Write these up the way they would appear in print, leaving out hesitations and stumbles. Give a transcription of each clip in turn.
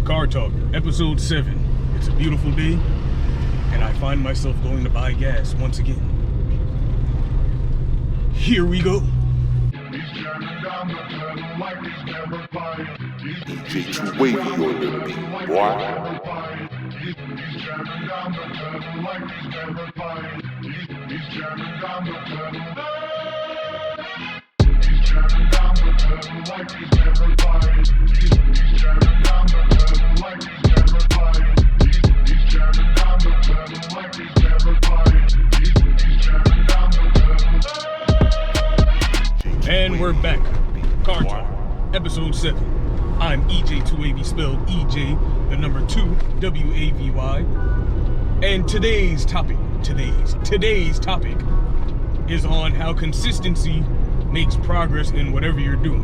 Car Talk, episode 7. It's a beautiful day, and I find myself going to buy gas once again. Here we go. DJ too wavy on the beat, boy. And we're back. Car Talk, episode 7. I'm EJ2AV, spelled EJ, the number 2, WAVY. And today's topic is on how consistency makes progress in whatever you're doing.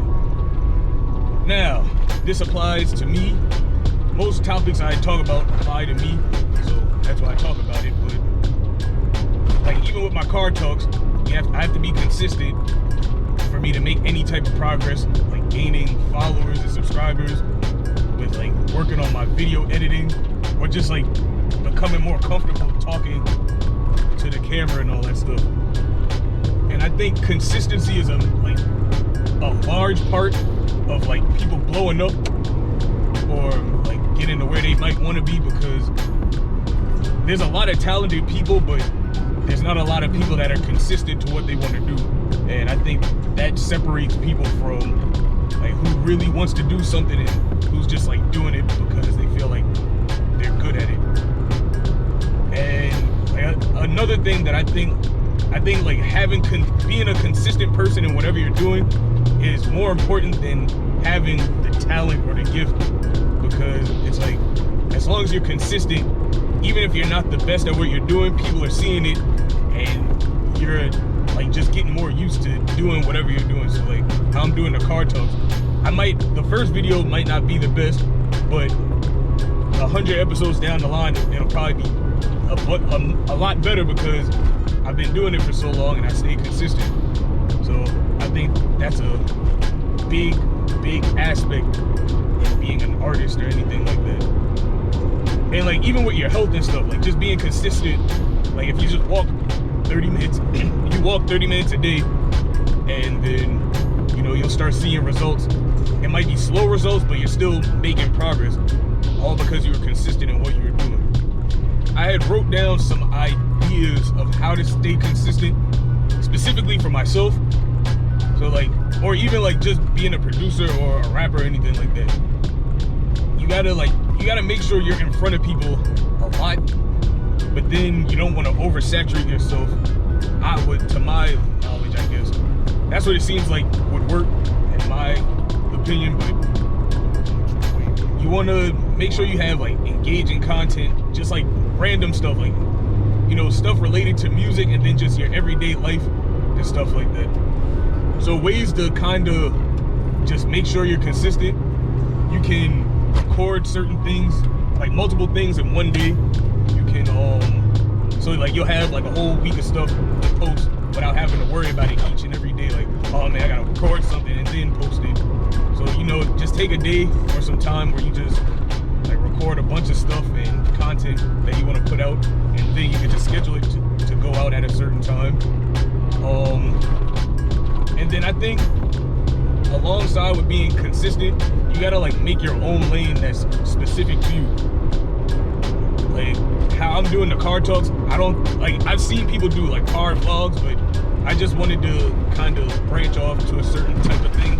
Now, this applies to me. Most topics I talk about apply to me, so that's why I talk about it. But like even with my car talks, I have to be consistent for me to make any type of progress, like gaining followers and subscribers, with like working on my video editing, or just like becoming more comfortable talking to the camera and all that stuff. And I think consistency is a large part of like people blowing up or like getting to where they might want to be, because there's a lot of talented people, but there's not a lot of people that are consistent to what they want to do. And I think that separates people from like who really wants to do something and who's just like doing it because they feel like they're good at it. And like, another thing that I think like being a consistent person in whatever you're doing is more important than having the talent or the gift, because it's like as long as you're consistent, even if you're not the best at what you're doing, people are seeing it and you're like just getting more used to doing whatever you're doing. So like how I'm doing the car talks, the first video might not be the best, but 100 episodes down the line, it'll probably be a lot better because I've been doing it for so long and I stay consistent. So I think that's a big aspect in being an artist or anything like that. And like even with your health and stuff, like just being consistent, like if you just walk 30 minutes, you walk 30 minutes a day, and then you'll start seeing results. It might be slow results, but you're still making progress, all because you were consistent in what you were doing. I had wrote down some ideas of how to stay consistent, specifically for myself. So like, or even like just being a producer or a rapper or anything like that. You gotta make sure you're in front of people a lot, but then you don't want to oversaturate yourself. To my knowledge, I guess that's what it seems like would work in my opinion. But you want to make sure you have like engaging content, just like random stuff, like stuff related to music, and then just your everyday life and stuff like that. So ways to kind of just make sure you're consistent: you can record certain things, like multiple things in one day. You can so like you'll have like a whole week of stuff to post without having to worry about it each and every day. Like, oh man, I gotta record something and then post it. So just take a day or some time where you just like record a bunch of stuff and content that you want to put out, and then you can just schedule it to go out at a certain time. And then I think alongside with being consistent, you gotta like make your own lane that's specific to you. Like how I'm doing the car talks, I've seen people do like car vlogs, but I just wanted to kind of branch off to a certain type of thing,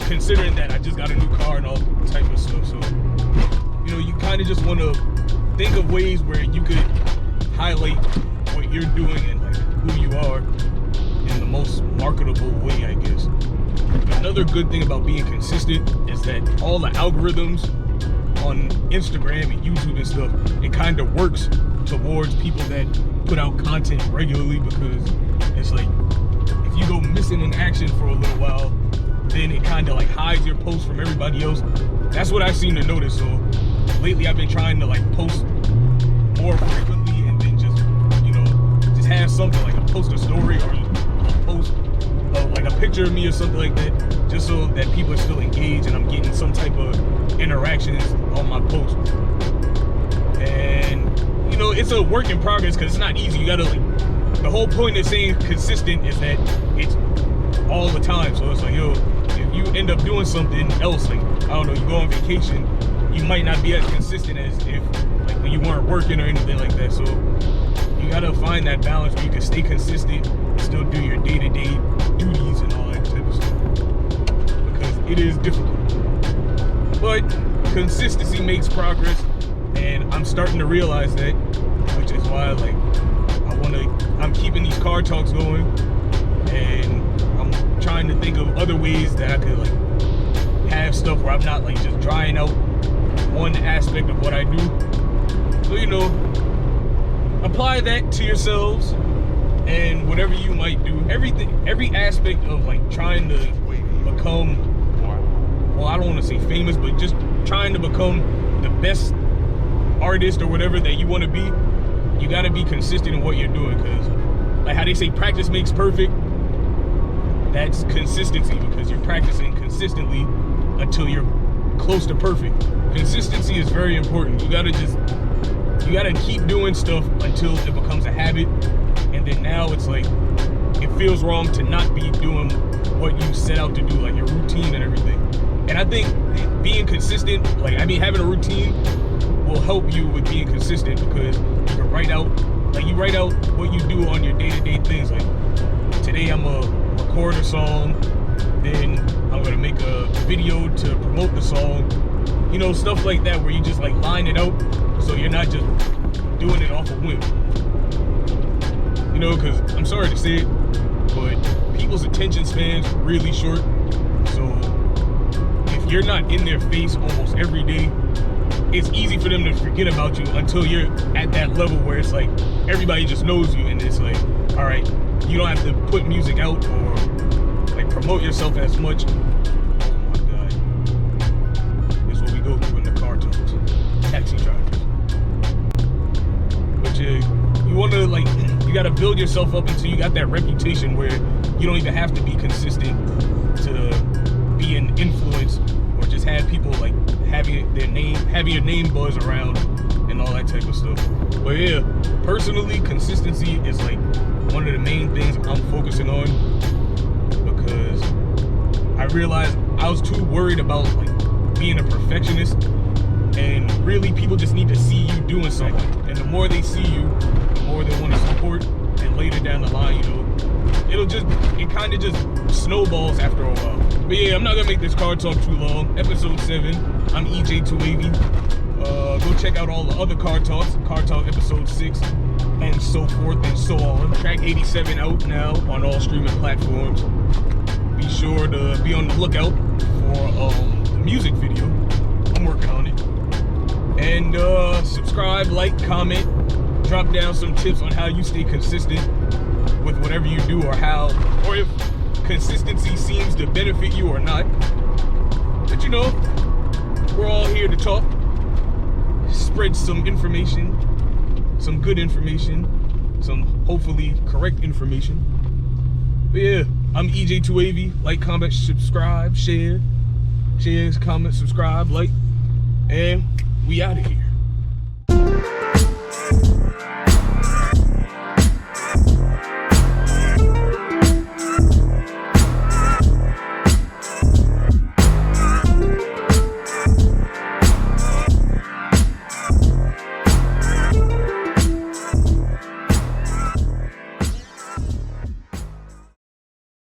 considering that I just got a new car and all type of stuff. So you kind of just want to think of ways where you could highlight what you're doing and like who you are in the most marketable way, I guess. Another good thing about being consistent is that all the algorithms on Instagram and YouTube and stuff, it kind of works towards people that put out content regularly, because it's like if you go missing in action for a little while, then it kind of like hides your post from everybody else. That's what I seem to notice. So lately I've been trying to like post more frequently, and then just just have something like post a story or a post like a picture of me or something like that, just so that people are still engaged and I'm getting some type of interactions on my post. And you know, it's a work in progress because it's not easy. You gotta the whole point of saying consistent is that it's all the time. So it's like, yo, if you end up doing something else, I don't know, you go on vacation, you might not be as consistent as if when you weren't working or anything like that. So you gotta find that balance where you can stay consistent and still do your day-to-day duties and all that type of stuff, because it is difficult. But consistency makes progress, and I'm starting to realize that, which is why I'm keeping these car talks going, and I'm trying to think of other ways that I could have stuff where I'm not just drying out one aspect of what I do. So, you know, apply that to yourselves and whatever you might do. Every aspect of trying to become, well, I don't want to say famous, but just trying to become the best artist or whatever that you want to be, you got to be consistent in what you're doing, because how they say practice makes perfect, that's consistency, because you're practicing consistently until you're close to perfect. Consistency is very important. You gotta keep doing stuff until it becomes a habit, and then now it's it feels wrong to not be doing what you set out to do, your routine and everything. And I think being consistent, having a routine will help you with being consistent, because you can write out what you do on your day-to-day things. Today I'm gonna record a song, then I'm gonna make a video to promote the song, you know, stuff like that, where you just line it out so you're not just doing it off a whim. You know, because I'm sorry to say it, but people's attention span's really short. So if you're not in their face almost every day, it's easy for them to forget about you until you're at that level where it's everybody just knows you, and it's all right, you don't have to put music out or promote yourself as much. Oh my God. This is what we go through in the car talks. Taxi drivers. But you want to you got to build yourself up until you got that reputation where you don't even have to be consistent to be an influence, or just have people having your name buzz around and all that type of stuff. But yeah, personally, consistency is one of the main things I'm focusing on, because I realized I was too worried about being a perfectionist, and really people just need to see you doing something, and the more they see you, the more they want to support, and later down the line, you know, it kind of just snowballs after a while. But yeah, I'm not gonna make this car talk too long. Episode 7, I'm EJ2AV. Go check out all the other car talk episode 6, and so forth and so on. Track 87 out now on all streaming platforms. Be sure to be on the lookout for the music video. I'm working on it. And subscribe, like, comment, drop down some tips on how you stay consistent with whatever you do, or if consistency seems to benefit you or not. But you know, we're all here to talk, spread some information, some good information, some hopefully correct information. But yeah, I'm EJ2AV. Like, comment, subscribe, share, comment, subscribe, like, and we out of here.